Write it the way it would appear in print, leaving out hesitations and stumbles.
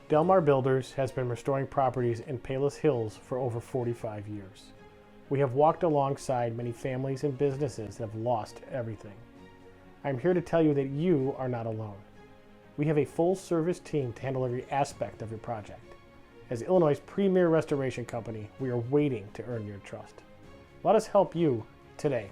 Delmar Builders has been restoring properties in Palos Hills for over 45 years. We have walked alongside many families and businesses that have lost everything. I'm here to tell you that you are not alone. We have a full-service team to handle every aspect of your project. As Illinois' premier restoration company, we are waiting to earn your trust. Let us help you today.